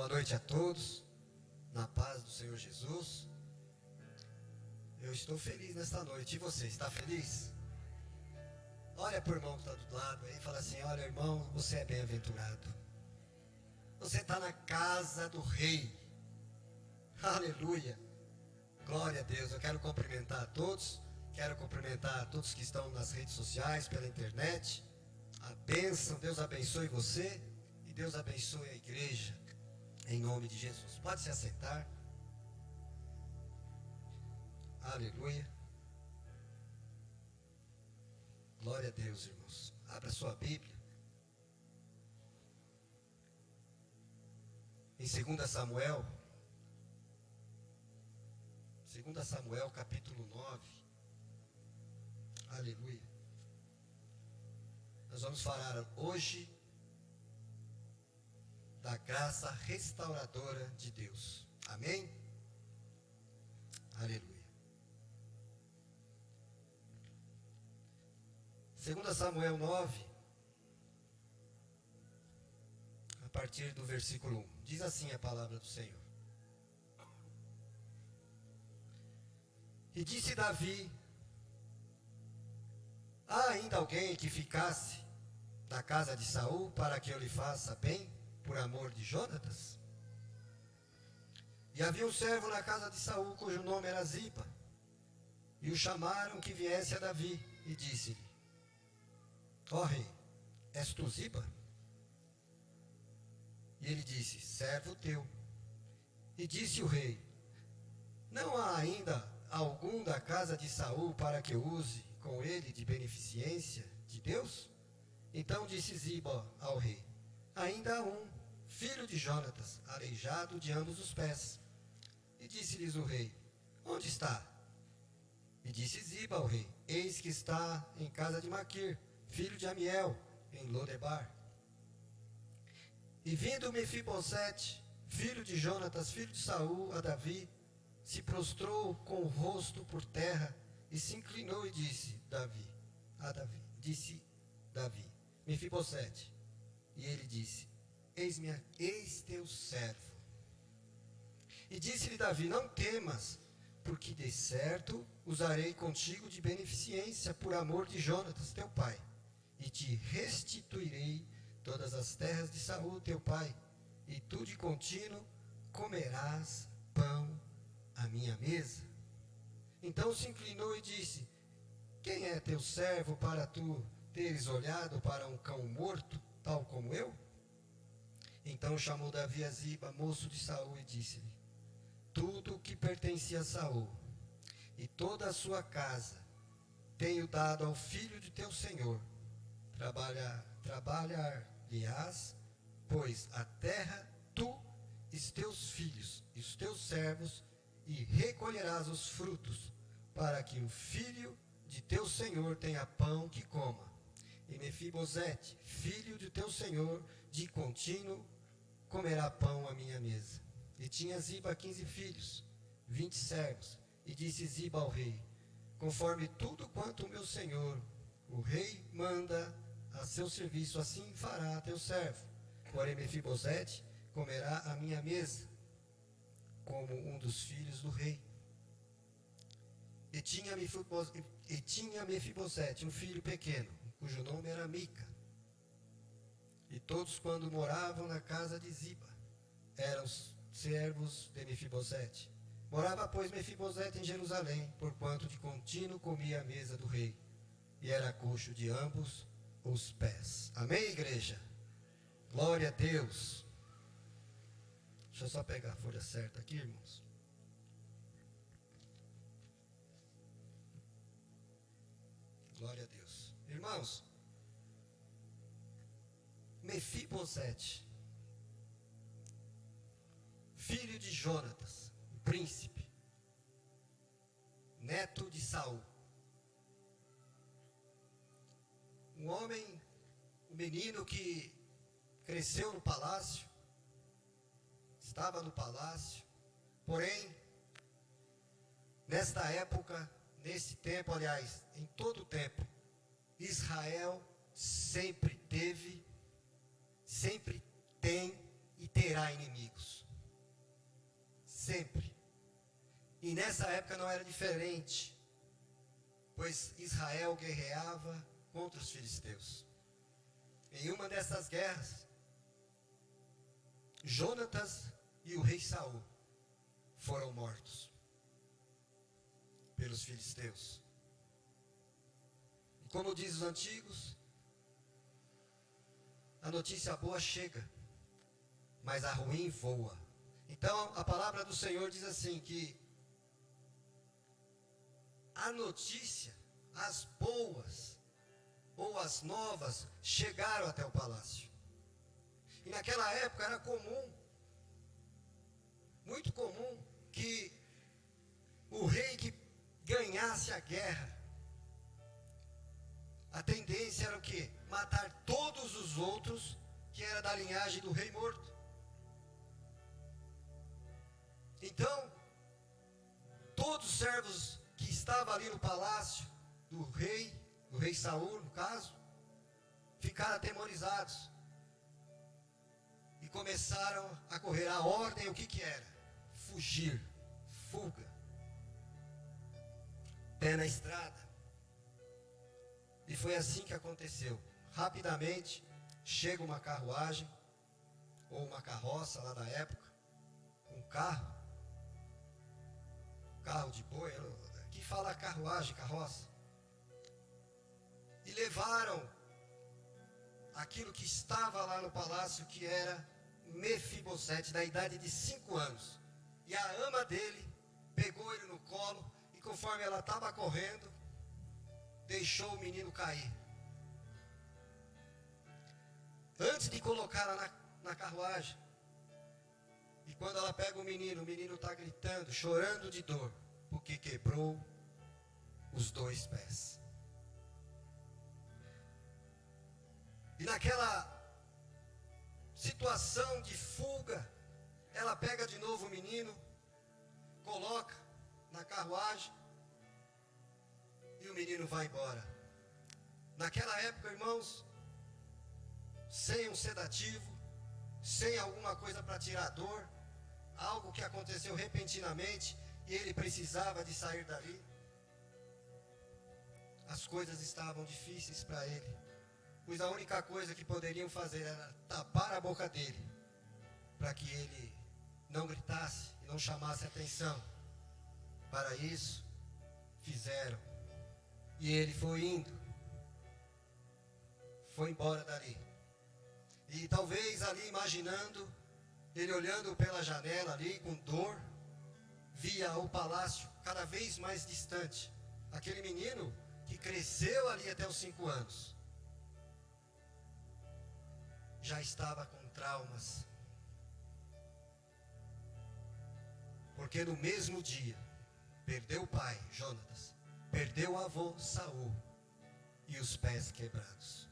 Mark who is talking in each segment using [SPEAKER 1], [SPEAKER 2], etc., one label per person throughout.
[SPEAKER 1] Boa noite a todos, na paz do Senhor Jesus. Eu estou feliz nesta noite, e você, está feliz? Olha para o irmão que está do lado aí e fala assim: olha, irmão, você é bem-aventurado. Você está na casa do rei. Aleluia, glória a Deus. Eu quero cumprimentar a todos, quero cumprimentar a todos que estão nas redes sociais, pela internet. A bênção, Deus abençoe você e Deus abençoe a igreja, em nome de Jesus. Pode se assentar. Aleluia. Glória a Deus, irmãos. Abra sua Bíblia. Em 2 Samuel. 2 Samuel, capítulo 9. Aleluia. Nós vamos falar hoje da graça restauradora de Deus. Amém? Aleluia. 2 Samuel 9, a partir do versículo 1. Diz assim a palavra do Senhor. E disse Davi: há ainda alguém que ficasse da casa de Saul para que eu lhe faça bem, por amor de Jonatas? E havia um servo na casa de Saul, cujo nome era Ziba. E o chamaram que viesse a Davi, e disse-lhe: ó rei, és tu Ziba? E ele disse: servo teu. E disse o rei: não há ainda algum da casa de Saul para que eu use com ele de beneficência de Deus? Então disse Ziba ao rei: ainda há um, filho de Jonatas, aleijado de ambos os pés. E disse-lhes o rei: onde está? E disse Ziba ao rei: eis que está em casa de Maquir, filho de Amiel, em Lodebar. E vindo Mefibosete, filho de Jonatas, filho de Saul, a Davi, se prostrou com o rosto por terra e se inclinou e disse Davi, Mefibosete. E ele disse: eis teu servo. E disse-lhe Davi: não temas, porque de certo usarei contigo de beneficência por amor de Jonatas teu pai, e te restituirei todas as terras de Saul teu pai, e tu de contínuo comerás pão à minha mesa. Então se inclinou e disse: quem é teu servo para tu teres olhado para um cão morto, tal como eu? Então chamou Davi a Ziba, moço de Saul, e disse-lhe: tudo o que pertencia a Saul e toda a sua casa tenho dado ao filho de teu senhor. Trabalhar-lhe-ás, pois, a terra, tu e os teus filhos e os teus servos, e recolherás os frutos, para que o filho de teu senhor tenha pão que coma. E Mefibosete, filho de teu senhor, de contínuo comerá pão à minha mesa. E tinha Ziba 15 filhos, 20 servos. E disse Ziba ao rei: conforme tudo quanto o meu senhor, o rei, manda a seu serviço, assim fará teu servo. Porém Mefibosete comerá à minha mesa, como um dos filhos do rei. E tinha Mefibosete um filho pequeno, cujo nome era Mica. E todos, quando moravam na casa de Ziba, eram servos de Mefibosete. Morava, pois, Mefibosete em Jerusalém, porquanto de contínuo comia a mesa do rei, e era coxo de ambos os pés. Amém, igreja? Glória a Deus. Deixa eu só pegar a folha certa aqui, irmãos. Glória a Deus. Irmãos, Mefibosete, filho de Jonatas, príncipe, neto de Saul. Um homem, um menino que cresceu no palácio, estava no palácio, porém, nesta época, nesse tempo, aliás, em todo o tempo, Israel sempre teve, sempre tem e terá inimigos. Sempre. E nessa época não era diferente, pois Israel guerreava contra os filisteus. Em uma dessas guerras, Jonatas e o rei Saul foram mortos pelos filisteus. E como diz os antigos, a notícia boa chega, mas a ruim voa. Então a palavra do Senhor diz assim, que a notícia, as boas ou as novas chegaram até o palácio. E naquela época era comum, muito comum, que o rei que ganhasse a guerra, a tendência era o quê? Matar todos os outros que era da linhagem do rei morto. Então, todos os servos que estavam ali no palácio do rei Saul, no caso, ficaram atemorizados. E começaram a correr. A ordem, o que era? Fugir, fuga. Pé na estrada. E foi assim que aconteceu. Rapidamente, chega uma carruagem, ou uma carroça lá da época, um carro de boi, que fala carruagem, carroça. E levaram aquilo que estava lá no palácio, que era Mefibosete, da idade de 5 anos. E a ama dele pegou ele no colo, e conforme ela estava correndo, deixou o menino cair. Antes de colocá-la na carruagem, e quando ela pega o menino está gritando, chorando de dor, porque quebrou os 2 pés. E naquela situação de fuga, ela pega de novo o menino, coloca na carruagem, e o menino vai embora. Naquela época, irmãos, sem um sedativo, sem alguma coisa para tirar a dor, algo que aconteceu repentinamente, e ele precisava de sair dali, as coisas estavam difíceis para ele, pois a única coisa que poderiam fazer era tapar a boca dele, para que ele não gritasse e não chamasse atenção. Para isso, fizeram. E ele foi indo, foi embora dali. E talvez ali imaginando, ele olhando pela janela ali com dor, via o palácio cada vez mais distante. Aquele menino que cresceu ali até os 5 anos, já estava com traumas. Porque no mesmo dia, perdeu o pai, Jonatas, perdeu o avô, Saul, e os pés quebrados.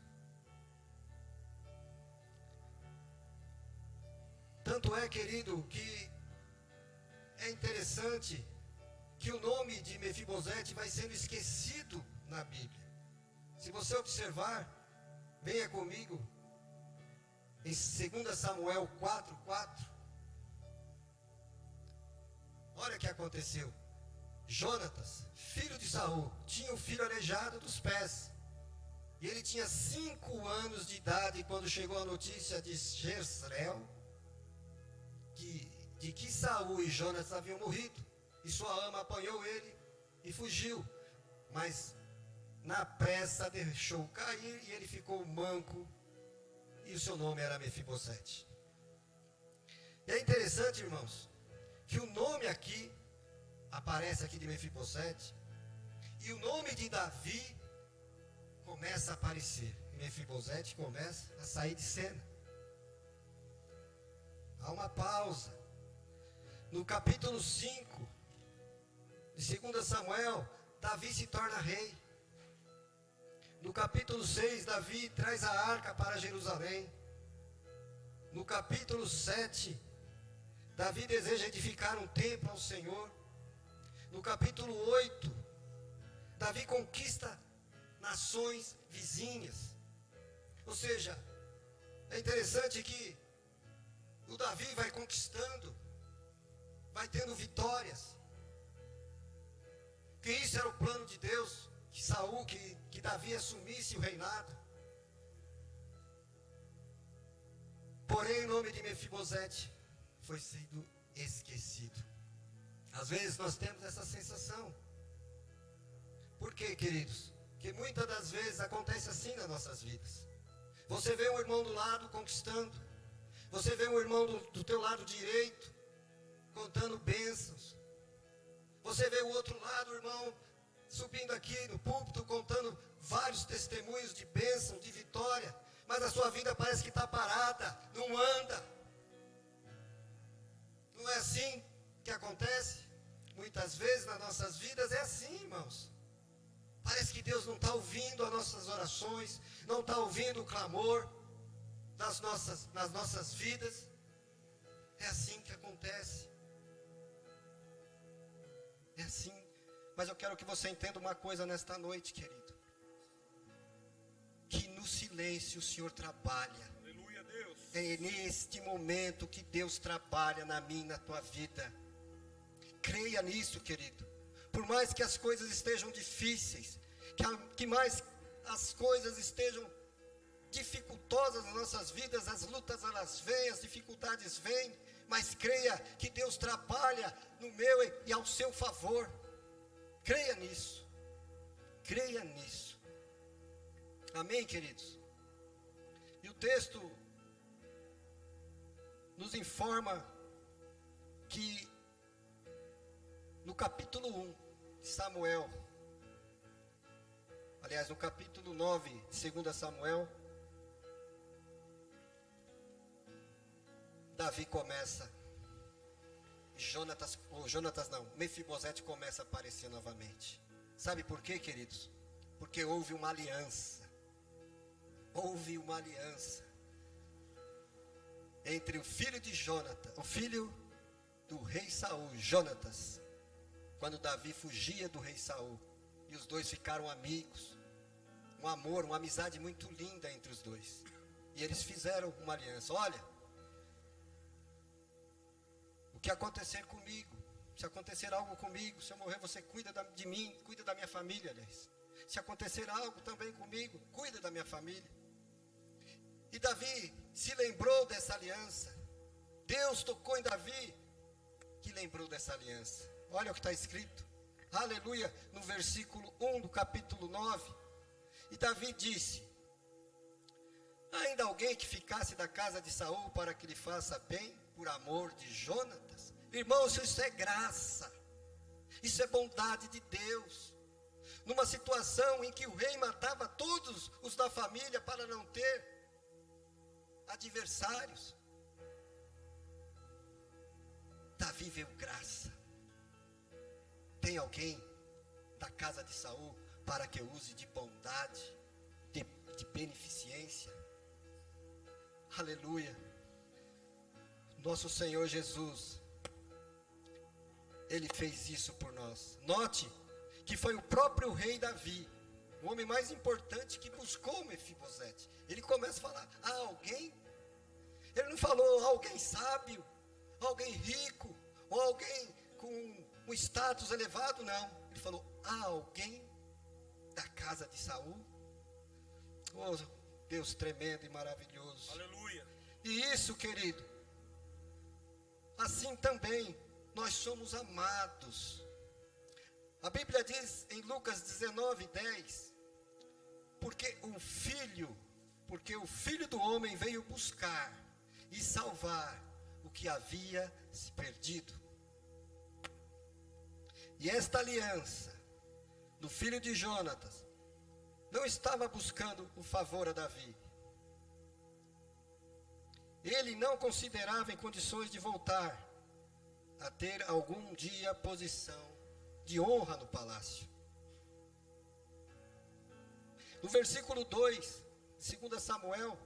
[SPEAKER 1] Tanto é, querido, que é interessante que o nome de Mefibosete vai sendo esquecido na Bíblia. Se você observar, venha comigo, em 2 Samuel 4:4. Olha o que aconteceu. Jonatas, filho de Saul, tinha um filho aleijado dos pés. E ele tinha 5 anos de idade quando chegou a notícia de Jezreel, de que Saul e Jonatas haviam morrido. E sua ama apanhou ele e fugiu. Mas na pressa deixou cair e ele ficou manco. E o seu nome era Mefibosete. E é interessante, irmãos, que o nome aqui, aparece aqui de Mefibosete, e o nome de Davi começa a aparecer. Mefibosete começa a sair de cena. Há uma pausa. No capítulo 5 de 2 Samuel, Davi se torna rei. No capítulo 6, Davi traz a arca para Jerusalém. No capítulo 7, Davi deseja edificar um templo ao Senhor. No capítulo 8, Davi conquista nações vizinhas. Ou seja, é interessante que O Davi vai conquistando, vai tendo vitórias. Que isso era o plano de Deus, que Saul, que Davi assumisse o reinado. Porém, o nome de Mefibosete foi sendo esquecido. Às vezes nós temos essa sensação. Por quê, queridos? Que muitas das vezes acontece assim nas nossas vidas. Você vê um irmão do lado conquistando. Você vê um irmão do teu lado direito contando bênçãos. Você vê o outro lado, o irmão, subindo aqui no púlpito, contando vários testemunhos de bênção, de vitória. Mas a sua vida parece que está parada, não anda. Não é assim que acontece? Muitas vezes nas nossas vidas é assim, irmãos. Parece que Deus não está ouvindo as nossas orações, não está ouvindo o clamor nas nossas vidas. É assim que acontece. É assim. Mas eu quero que você entenda uma coisa nesta noite, querido. Que no silêncio o Senhor trabalha.
[SPEAKER 2] Aleluia, Deus.
[SPEAKER 1] É neste momento que Deus trabalha na minha e na tua vida. Creia nisso, querido. Por mais que as coisas estejam difíceis, que mais as coisas estejam dificultosas nas nossas vidas, as lutas elas vêm, as dificuldades vêm, mas creia que Deus trabalha no meu e ao seu favor. Creia nisso. Creia nisso. Amém, queridos? E o texto nos informa que no capítulo 1 de Samuel, aliás, no capítulo 9 de 2 Samuel, Davi começa, Mefibosete começa a aparecer novamente. Sabe por quê, queridos? Porque houve uma aliança. Houve uma aliança entre o filho de Jonatas, o filho do rei Saul, Jonatas, quando Davi fugia do rei Saul, e os dois ficaram amigos, um amor, uma amizade muito linda entre os dois, e eles fizeram uma aliança. Olha, o que acontecer comigo, se acontecer algo comigo, se eu morrer, você cuida de mim, cuida da minha família, aliás. Se acontecer algo também comigo, cuida da minha família. E Davi se lembrou dessa aliança. Deus tocou em Davi, que lembrou dessa aliança. Olha o que está escrito, aleluia, no versículo 1 do capítulo 9. E Davi disse: ainda alguém que ficasse da casa de Saul para que lhe faça bem, por amor de Jonatas? Irmãos, isso é graça, isso é bondade de Deus. Numa situação em que o rei matava todos os da família para não ter adversários, Davi viu graça. Tem alguém da casa de Saul para que eu use de bondade, de beneficência? Aleluia. Nosso Senhor Jesus, Ele fez isso por nós. Note que foi o próprio rei Davi, o homem mais importante, que buscou Mefibosete. Ele começa a falar, alguém? Ele não falou alguém sábio, alguém rico, ou alguém com um status elevado, não. Ele falou, alguém da casa de Saul? Oh, Deus tremendo e maravilhoso.
[SPEAKER 2] Aleluia.
[SPEAKER 1] E isso, querido, assim também nós somos amados. A Bíblia diz em Lucas 19:10, porque o filho do homem veio buscar e salvar o que havia se perdido. E esta aliança do filho de Jonatas não estava buscando o favor a Davi. Ele não considerava em condições de voltar a ter algum dia posição de honra no palácio. No versículo 2, de 2 Samuel,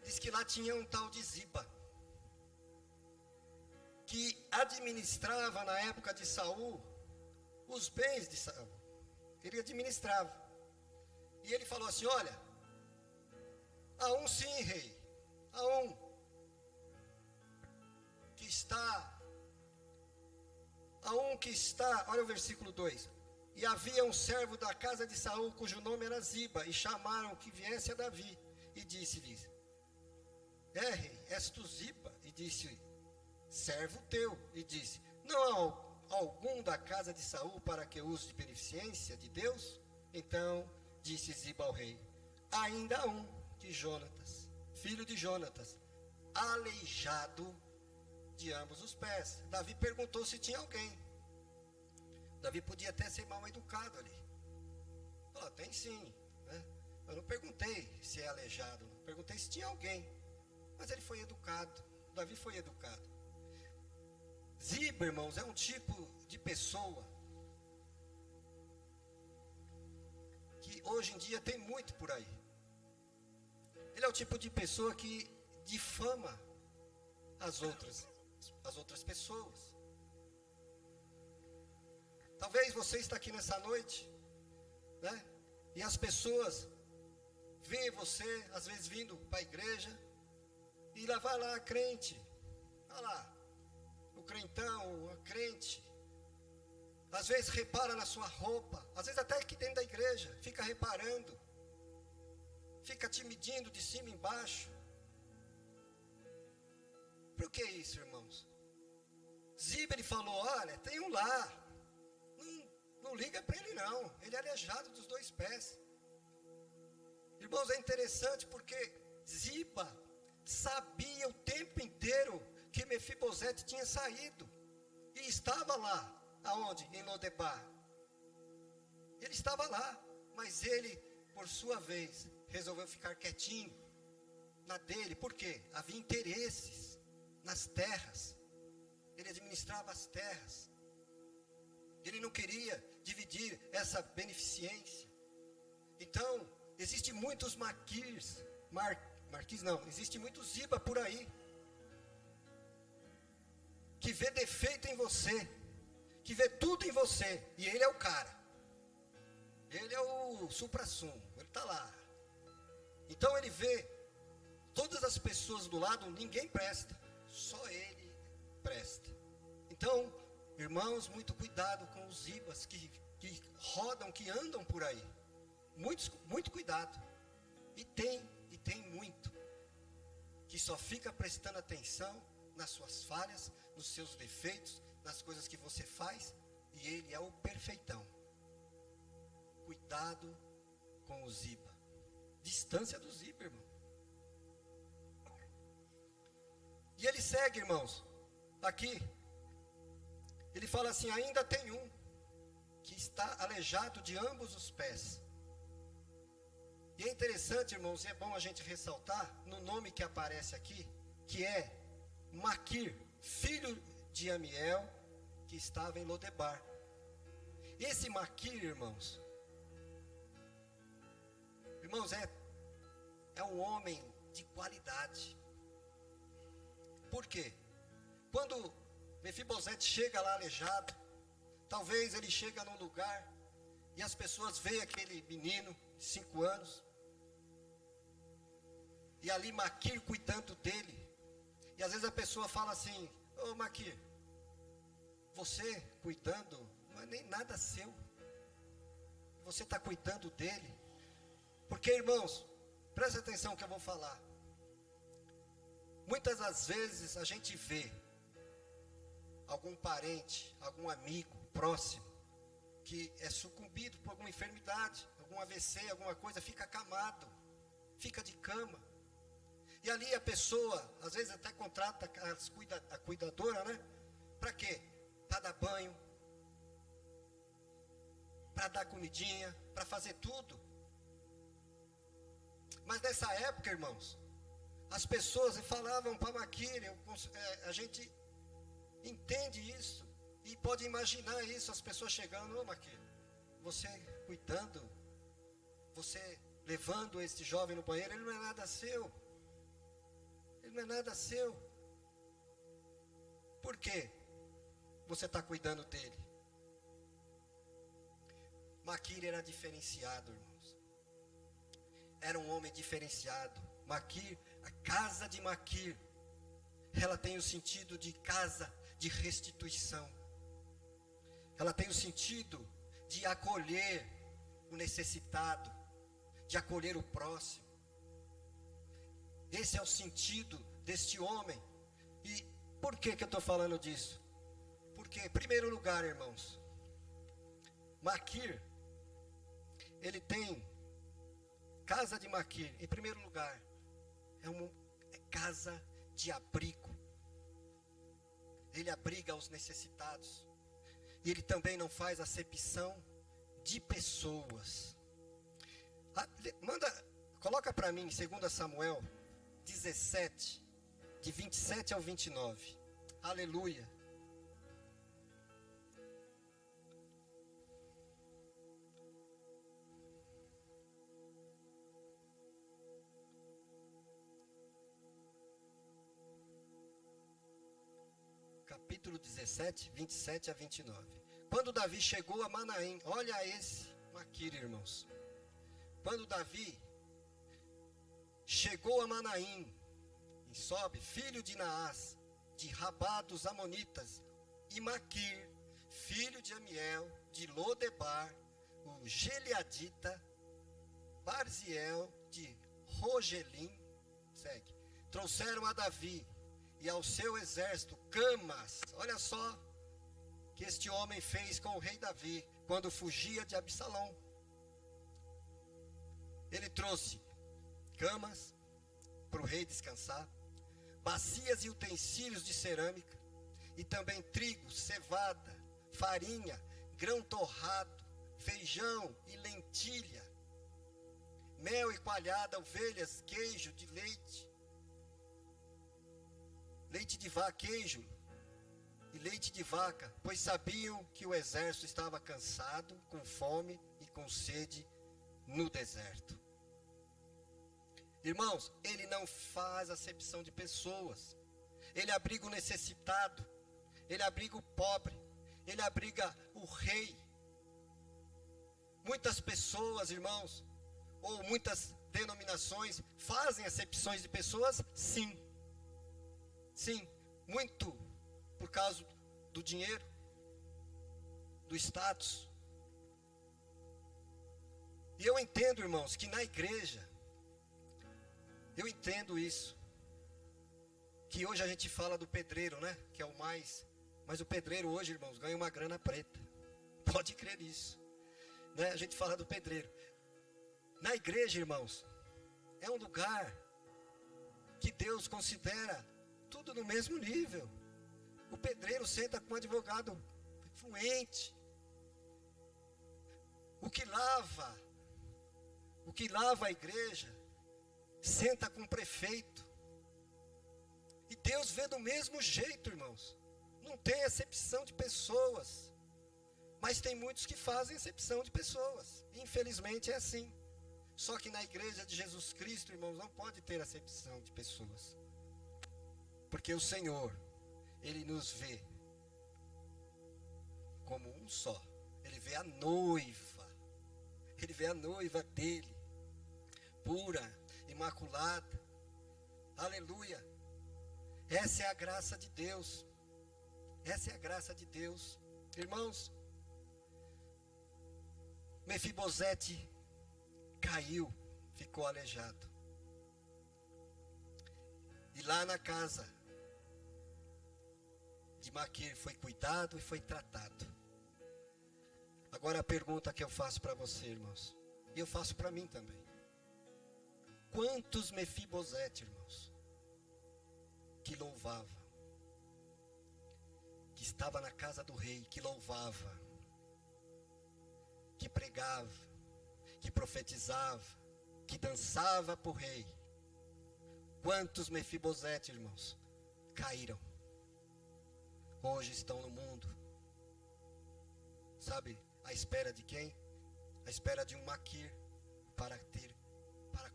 [SPEAKER 1] diz que lá tinha um tal de Ziba, que administrava na época de Saul os bens de Saul. Ele administrava. E ele falou assim, olha, há um sim, rei, há um. olha o versículo 2. E havia um servo da casa de Saul, cujo nome era Ziba, e chamaram que viesse a Davi, e disse-lhes: rei, és tu Ziba? E disse: servo teu. E disse: não há algum da casa de Saul para que use de beneficência de Deus? Então disse Ziba ao rei: ainda há um, de Jonatas, filho de Jonatas, aleijado de ambos os pés. Davi perguntou se tinha alguém. Davi podia até ser mal educado ali. Falou: tem sim, né? Eu não perguntei se é aleijado, não. Perguntei se tinha alguém. Mas ele foi educado. Davi foi educado. Ziba, irmãos, é um tipo de pessoa que hoje em dia tem muito por aí. Ele é o tipo de pessoa que difama as outras pessoas. Talvez você está aqui nessa noite, né? E as pessoas veem você, às vezes, vindo para a igreja, e lá vai lá a crente, olha lá, o crentão, a crente, às vezes repara na sua roupa, às vezes até aqui dentro da igreja, fica reparando, fica te medindo de cima e embaixo. Por que isso, irmãos? Ziba, ele falou: olha, tem um lá, não liga para ele não, ele é aleijado dos dois pés. Irmãos, é interessante porque Ziba sabia o tempo inteiro que Mefibosete tinha saído e estava lá, aonde? Em Lodebar. Ele estava lá, mas ele, por sua vez, resolveu ficar quietinho na dele. Por quê? Havia interesses nas terras. Ele administrava as terras. Ele não queria dividir essa beneficência. Então, existem muitos Marquis não, existe muito Ziba por aí, que vê defeito em você, que vê tudo em você, e ele é o cara, ele é o suprassumo, ele está lá. Então ele vê todas as pessoas do lado, ninguém presta, só ele presta. Então, irmãos, muito cuidado com os Zibas que rodam, que andam por aí. Muito cuidado. E tem muito que só fica prestando atenção nas suas falhas, nos seus defeitos, nas coisas que você faz, e ele é o perfeitão. Cuidado com o Ziba. Distância do Ziba, irmão. E ele segue, irmãos, aqui. Ele fala assim: ainda tem um que está aleijado de ambos os pés. E é interessante, irmãos, e é bom a gente ressaltar no nome que aparece aqui, que é Maquir, filho de Amiel, que estava em Lodebar. Esse Maquir, irmãos, é um homem de qualidade. Por quê? Quando Mefibosete chega lá aleijado, talvez ele chega num lugar e as pessoas veem aquele menino de 5 anos, e ali Maquir cuidando dele, e às vezes a pessoa fala assim: ô Maquir, você cuidando, não é nem nada seu, você está cuidando dele, porque, irmãos, presta atenção que eu vou falar. Muitas das vezes a gente vê algum parente, algum amigo próximo, que é sucumbido por alguma enfermidade, algum AVC, alguma coisa, fica acamado, fica de cama. E ali a pessoa, às vezes até contrata a cuidadora, né? Para quê? Para dar banho, para dar comidinha, para fazer tudo. Mas nessa época, irmãos, as pessoas falavam para Maquir, a gente entende isso e pode imaginar isso, as pessoas chegando: ô Maquir, você cuidando, você levando esse jovem no banheiro, ele não é nada seu. Ele não é nada seu. Por quê? Você está cuidando dele. Maquir era diferenciado, irmãos. Era um homem diferenciado. Maquir, a casa de Maquir ela tem o sentido de casa de restituição. Ela tem o sentido de acolher o necessitado, de acolher o próximo. Esse é o sentido deste homem. E por que eu estou falando disso? Porque, em primeiro lugar, irmãos, Maquir, ele tem, casa de Maquir, em primeiro lugar, é casa de abrigo. Ele abriga os necessitados. E ele também não faz acepção de pessoas. Coloca para mim, 2 Samuel 17, de 27 ao 29. Aleluia. Capítulo 17, 27 a 29. Quando Davi chegou a Manaim, olha esse Maquir, irmãos. Quando Davi chegou a Manaim, e Sobe, filho de Naás, de Rabá dos Amonitas, e Maquir, filho de Amiel, de Lodebar, o Gileadita, Barziel, de Rogelim, segue, trouxeram a Davi e ao seu exército camas. Olha só que este homem fez com o rei Davi quando fugia de Absalão. Ele trouxe camas para o rei descansar, bacias e utensílios de cerâmica, e também trigo, cevada, farinha, grão torrado, feijão e lentilha, mel e coalhada, ovelhas, queijo de leite, leite de vaca, queijo e leite de vaca, pois sabiam que o exército estava cansado, com fome e com sede no deserto. Irmãos, ele não faz acepção de pessoas. Ele abriga o necessitado, ele abriga o pobre, ele abriga o rei. Muitas pessoas, irmãos, ou muitas denominações fazem acepções de pessoas, sim. Sim, muito por causa do dinheiro, do status. E eu entendo, irmãos, que na igreja, eu entendo isso. Que hoje a gente fala do pedreiro, né? Que é o mais... Mas o pedreiro hoje, irmãos, ganha uma grana preta. Pode crer nisso. Né? A gente fala do pedreiro. Na igreja, irmãos, é um lugar que Deus considera tudo no mesmo nível. O pedreiro senta com um advogado fluente. O que lava a igreja, senta com o prefeito. E Deus vê do mesmo jeito, irmãos. Não tem acepção de pessoas. Mas tem muitos que fazem acepção de pessoas. Infelizmente é assim. Só que na igreja de Jesus Cristo, irmãos, não pode ter acepção de pessoas. Porque o Senhor, Ele nos vê como um só. Ele vê a noiva. Ele vê a noiva dele, pura, imaculada. Aleluia. Essa é a graça de Deus. Essa é a graça de Deus. Irmãos, Mefibosete caiu, ficou aleijado. E lá na casa de Maquir foi cuidado e foi tratado. Agora a pergunta que eu faço para você, irmãos, e eu faço para mim também. Quantos Mefibosete, irmãos, que louvava, que estava na casa do rei, que louvava, que pregava, que profetizava, que dançava para o rei. Quantos Mefibosete, irmãos, caíram? Hoje estão no mundo. Sabe, à espera de quem? À espera de um Maquir para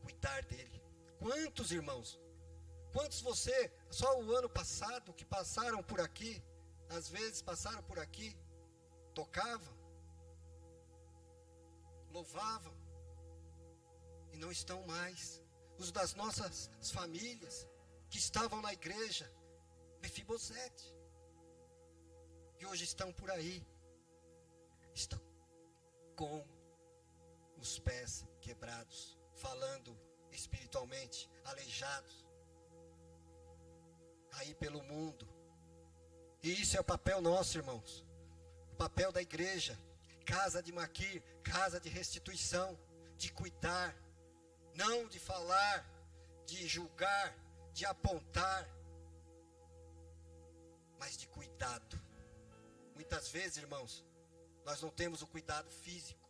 [SPEAKER 1] cuidar dele. Quantos, irmãos? Quantos você, só o ano passado, que passaram por aqui, às vezes passaram por aqui, tocavam, louvavam, e não estão mais. Os das nossas famílias, que estavam na igreja, Mefibosete. E hoje estão por aí. Estão com os pés quebrados, falando espiritualmente, aleijados, aí pelo mundo. E isso é o papel nosso, irmãos. O papel da igreja, casa de Maquir, casa de restituição, de cuidar, não de falar, de julgar, de apontar, mas de cuidado. Muitas vezes, irmãos, nós não temos o cuidado físico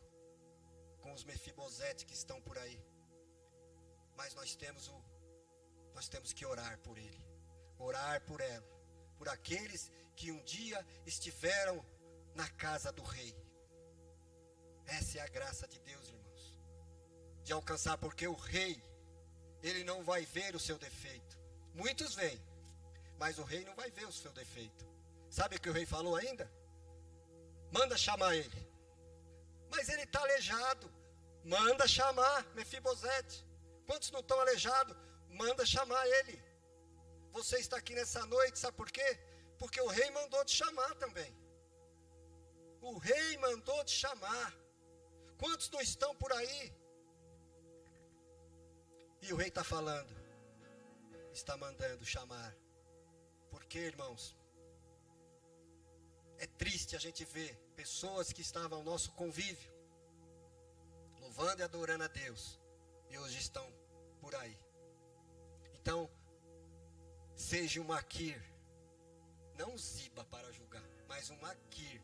[SPEAKER 1] com os Mefibosete que estão por aí, mas nós temos que orar por ele, orar por ela, por aqueles que um dia estiveram na casa do rei. Essa é a graça de Deus, irmãos, de alcançar, porque o rei, ele não vai ver o seu defeito. Muitos veem, mas o rei não vai ver o seu defeito. Sabe o que o rei falou ainda? Manda chamar ele. Mas ele está aleijado. Manda chamar Mefibosete. Quantos não estão aleijados? Manda chamar ele. Você está aqui nessa noite, sabe por quê? Porque o rei mandou te chamar também. O rei mandou te chamar. Quantos não estão por aí? E o rei está falando, está mandando chamar. Por quê, irmãos? É triste a gente ver pessoas que estavam ao nosso convívio, louvando e adorando a Deus, e hoje estão por aí. Então, seja um Maquir, não um Ziba para julgar, mas um Maquir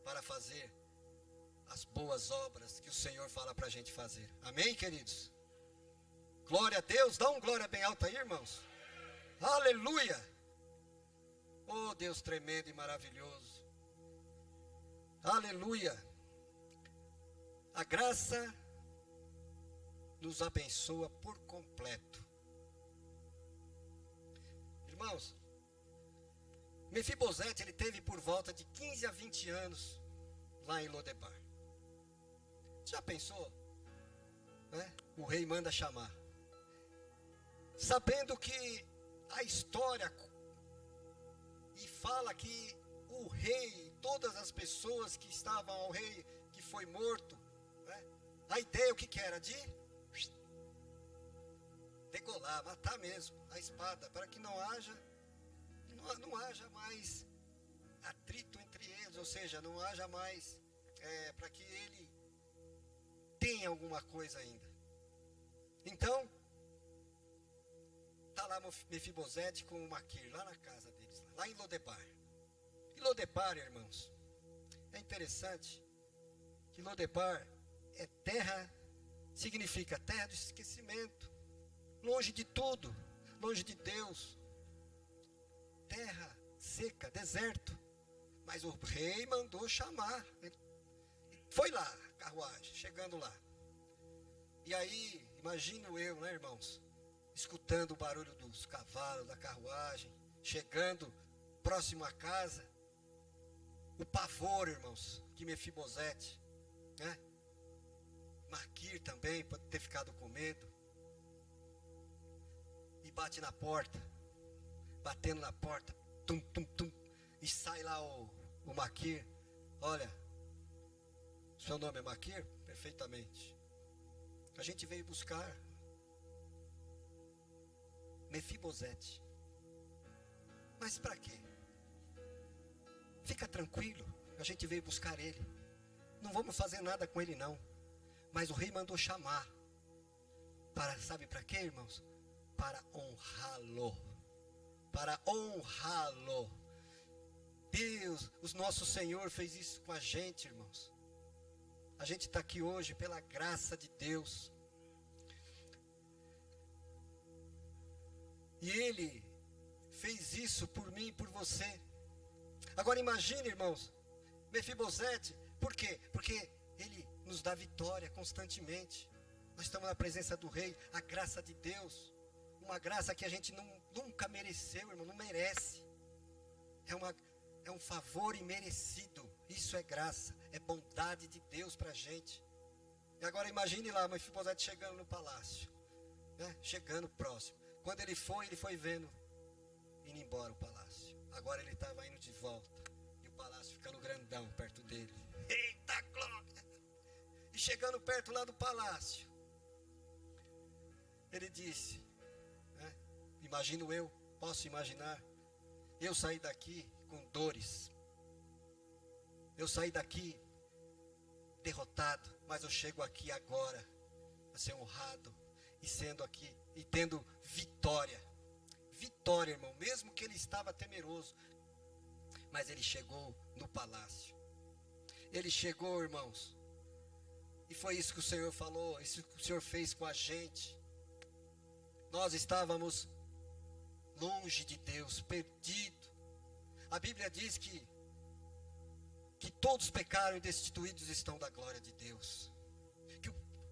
[SPEAKER 1] para fazer as boas obras que o Senhor fala para a gente fazer. Amém, queridos? Glória a Deus. Dá um glória bem alto aí, irmãos. Aleluia. Oh, Deus tremendo e maravilhoso. Aleluia. A graça nos abençoa por completo. Irmãos, Mefibosete, ele teve por volta de 15 a 20 anos lá em Lodebar. Já pensou? Né? O rei manda chamar. Sabendo que a história e fala que o rei, todas as pessoas que estavam ao rei, que foi morto, né? A ideia o que era? De degolar, matar mesmo, a espada, para que não haja mais atrito entre eles, ou seja, não haja mais, para que ele tenha alguma coisa ainda. Então, está lá Mefibosete com o Maquir, lá na casa deles, lá em Lodebar. E Lodebar, irmãos, é interessante que Lodebar é terra, significa terra de esquecimento, longe de tudo, longe de Deus, terra seca, deserto. Mas o rei mandou chamar. Foi lá, carruagem, chegando lá. E aí, imagino eu, né, irmãos, escutando o barulho dos cavalos, da carruagem, chegando próximo à casa, o pavor, irmãos, que Mefibosete, né? Maquir também pode ter ficado com medo. E bate na porta, batendo na porta, tum, tum, tum, e sai lá o Maquir. Olha, seu nome é Maquir? Perfeitamente. A gente veio buscar Mefibosete. Mas para quê? Fica tranquilo, a gente veio buscar ele. Não vamos fazer nada com ele não. Mas o rei mandou chamar. Sabe para quê, irmãos? Para honrá-lo. Para honrá-lo. Deus, o nosso Senhor fez isso com a gente, irmãos. A gente está aqui hoje pela graça de Deus. E Ele fez isso por mim e por você. Agora imagine, irmãos, Mefibosete, por quê? Porque ele nos dá vitória constantemente. Nós estamos na presença do rei, a graça de Deus, uma graça que a gente nunca mereceu, irmão, não merece. É um favor imerecido. Isso é graça, é bondade de Deus para a gente. E agora imagine lá, Mefibosete chegando no palácio, né? Chegando próximo. Quando ele foi vendo indo embora o palácio. Agora ele estava indo de volta. E o palácio ficando grandão perto dele. Eita glória! E chegando perto lá do palácio, ele disse, né, imagino eu, posso imaginar, eu saí daqui com dores. Eu saí daqui derrotado, mas eu chego aqui agora a ser honrado e sendo aqui e tendo vitória. Vitória, irmão, mesmo que ele estava temeroso, mas ele chegou no palácio. Ele chegou, irmãos, e foi isso que o Senhor falou, isso que o Senhor fez com a gente. Nós estávamos longe de Deus, perdido. A Bíblia diz que todos pecaram e destituídos estão da glória de Deus.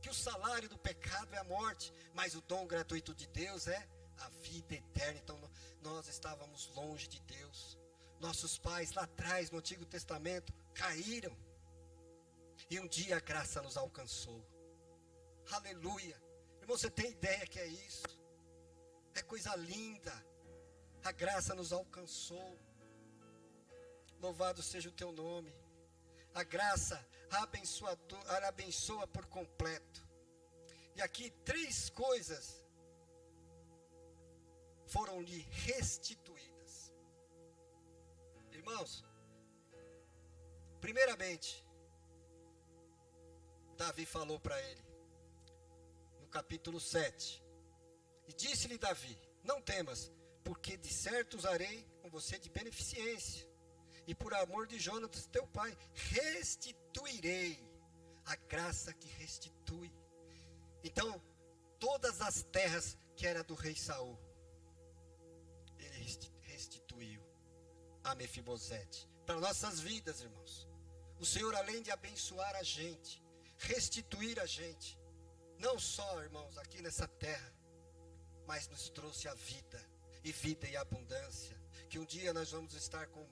[SPEAKER 1] Que o salário do pecado é a morte, mas o dom gratuito de Deus é a vida eterna. Então nós estávamos longe de Deus. Nossos pais lá atrás no Antigo Testamento caíram. E um dia a graça nos alcançou. Aleluia. Irmão, você tem ideia que é isso? É coisa linda. A graça nos alcançou. Louvado seja o teu nome. A graça abençoa por completo. E aqui 3 coisas foram-lhe restituídas. Irmãos, primeiramente, Davi falou para ele, no capítulo 7, e disse-lhe Davi, não temas, porque de certo usarei com você de beneficência, e por amor de Jonatas teu pai, restituirei a graça que restitui. Então, todas as terras que era do rei Saul, ele restituiu a Mefibosete. Para nossas vidas, irmãos, o Senhor, além de abençoar a gente, restituir a gente, não só, irmãos, aqui nessa terra, mas nos trouxe a vida, e vida e abundância, que um dia nós vamos estar com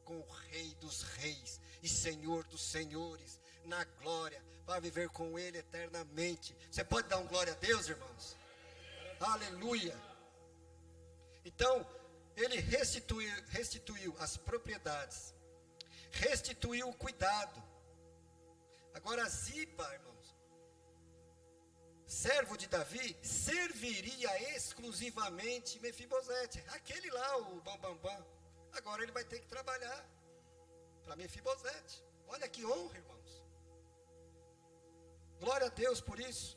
[SPEAKER 1] o Rei dos Reis e Senhor dos Senhores, na glória, para viver com Ele eternamente. Você pode dar um glória a Deus, irmãos? Aleluia! Então, ele restituiu as propriedades, restituiu o cuidado. Agora Ziba, irmãos, servo de Davi, serviria exclusivamente Mefibosete, aquele lá, o bambambam. Agora ele vai ter que trabalhar para Mefibosete. Olha que honra, irmãos. Glória a Deus por isso.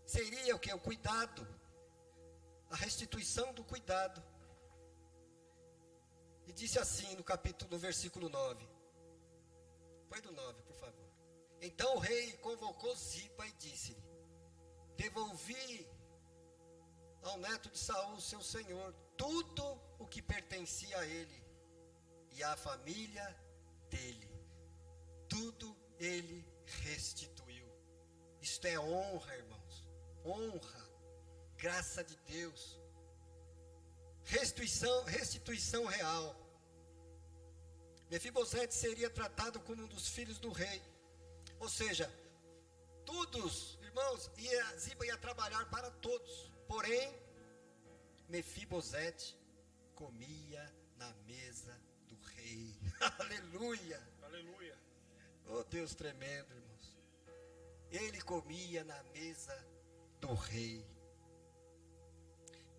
[SPEAKER 1] Seria o que? O cuidado. A restituição do cuidado. E disse assim no versículo 9. Põe do 9, por favor. Então o rei convocou Ziba e disse-lhe, devolvi ao neto de Saul, seu senhor, tudo o que pertencia a ele e à família dele. Tudo ele restituiu. Isto é honra, irmãos. Honra, graça de Deus. Restituição real. Mefibosete seria tratado como um dos filhos do rei. Ou seja, todos, irmãos, Ziba ia trabalhar para todos. Porém, Mefibosete comia na mesa do rei. Aleluia!
[SPEAKER 2] Aleluia!
[SPEAKER 1] Oh, Deus tremendo, irmãos. Ele comia na mesa do rei.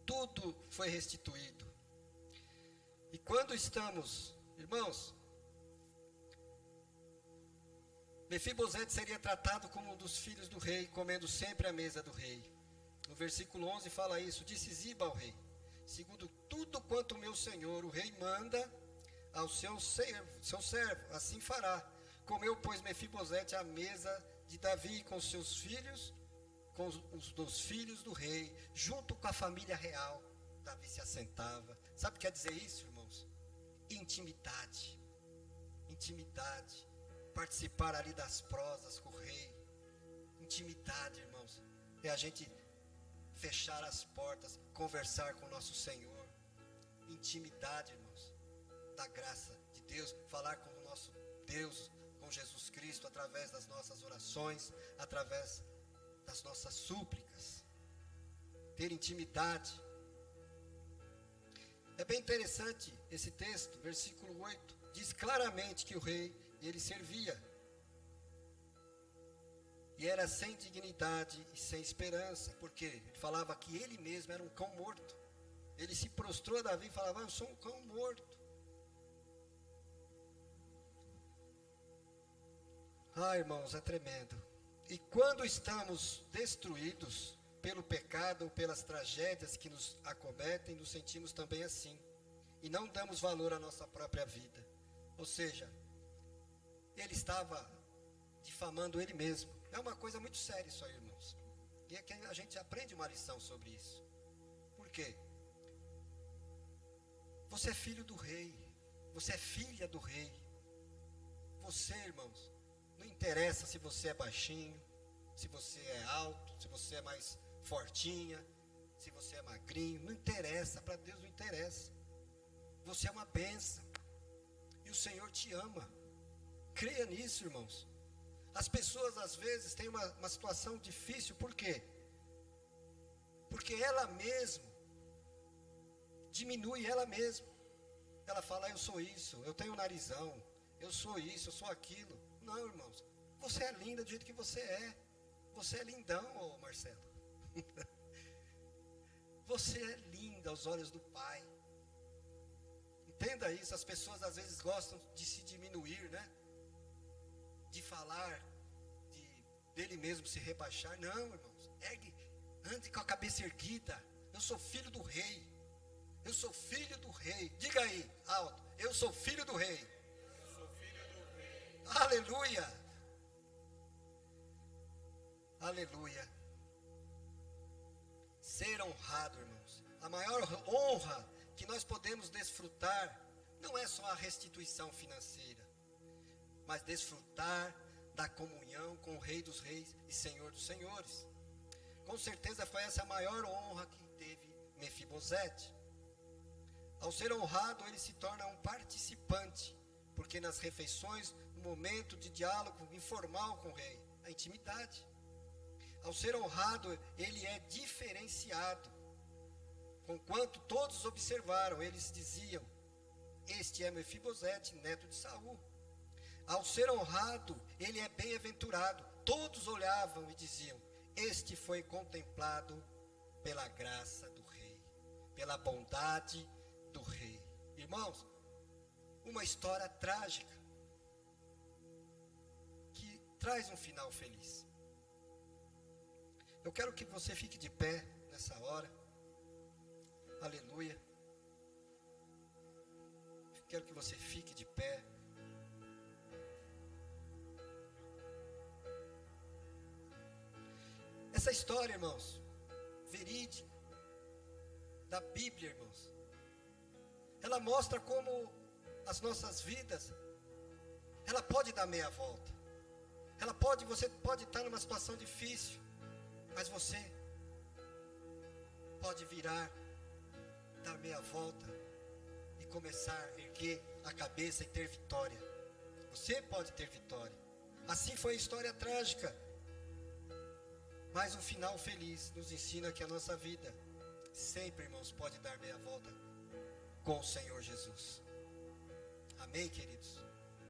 [SPEAKER 1] Tudo foi restituído. E quando estamos, irmãos, Mefibosete seria tratado como um dos filhos do rei, comendo sempre à mesa do rei. No versículo 11 fala isso, disse Ziba ao rei, segundo tudo quanto o meu senhor, o rei, manda ao seu servo, assim fará. Comeu, pois, Mefibosete à mesa de Davi com seus filhos, com os dos filhos do rei, junto com a família real. Davi se assentava. Sabe o que quer dizer isso, irmãos? Intimidade. Intimidade. Participar ali das prosas com o rei. Intimidade, irmãos. É a gente fechar as portas, conversar com o nosso Senhor. Intimidade, irmãos, da graça de Deus, falar com o nosso Deus, com Jesus Cristo, através das nossas orações, através das nossas súplicas. Ter intimidade. É bem interessante esse texto, versículo 8. Diz claramente que o rei, ele servia. E era sem dignidade e sem esperança. Porque ele falava que ele mesmo era um cão morto. Ele se prostrou a Davi e falava, eu sou um cão morto. Ah, irmãos, é tremendo. E quando estamos destruídos pelo pecado ou pelas tragédias que nos acometem, nos sentimos também assim. E não damos valor à nossa própria vida. Ou seja, ele estava difamando ele mesmo. É uma coisa muito séria isso aí, irmãos. E é que a gente aprende uma lição sobre isso. Por quê? Você é filho do rei. Você é filha do rei. Você, irmãos, não interessa se você é baixinho, se você é alto, se você é mais fortinha, se você é magrinho, não interessa, para Deus não interessa. Você é uma bênção. E o Senhor te ama. Creia nisso, irmãos. As pessoas às vezes têm uma situação difícil, por quê? Porque ela mesma diminui ela mesma. Ela fala, eu sou isso, eu tenho narizão, eu sou isso, eu sou aquilo. Não, irmãos, você é linda do jeito que você é. Você é lindão, ô Marcelo. Você é linda aos olhos do Pai. Entenda isso, as pessoas às vezes gostam de se diminuir, né? De falar, dele mesmo se rebaixar. Não, irmãos, ande com a cabeça erguida. Eu sou filho do rei. Eu sou filho do rei. Diga aí, alto, eu sou filho do rei.
[SPEAKER 2] Eu sou filho do rei.
[SPEAKER 1] Aleluia. Aleluia. Ser honrado, irmãos. A maior honra que nós podemos desfrutar não é só a restituição financeira, mas desfrutar da comunhão com o Rei dos Reis e Senhor dos Senhores. Com certeza foi essa a maior honra que teve Mefibosete. Ao ser honrado, ele se torna um participante, porque nas refeições, no momento de diálogo informal com o rei, a intimidade. Ao ser honrado, ele é diferenciado. Conquanto todos observaram, eles diziam, este é Mefibosete, neto de Saul. Ao ser honrado, ele é bem-aventurado. Todos olhavam e diziam, este foi contemplado pela graça do rei, pela bondade do rei. Irmãos, uma história trágica, que traz um final feliz. Eu quero que você fique de pé nessa hora. Aleluia. Quero que você fique de pé. Essa história, irmãos, verídica, da Bíblia, irmãos, ela mostra como as nossas vidas, ela pode dar meia volta. Você pode estar numa situação difícil, mas você pode virar, dar meia volta e começar a erguer a cabeça e ter vitória. Você pode ter vitória. Assim foi a história trágica, mas um final feliz nos ensina que a nossa vida sempre, irmãos, pode dar meia volta com o Senhor Jesus. Amém, queridos?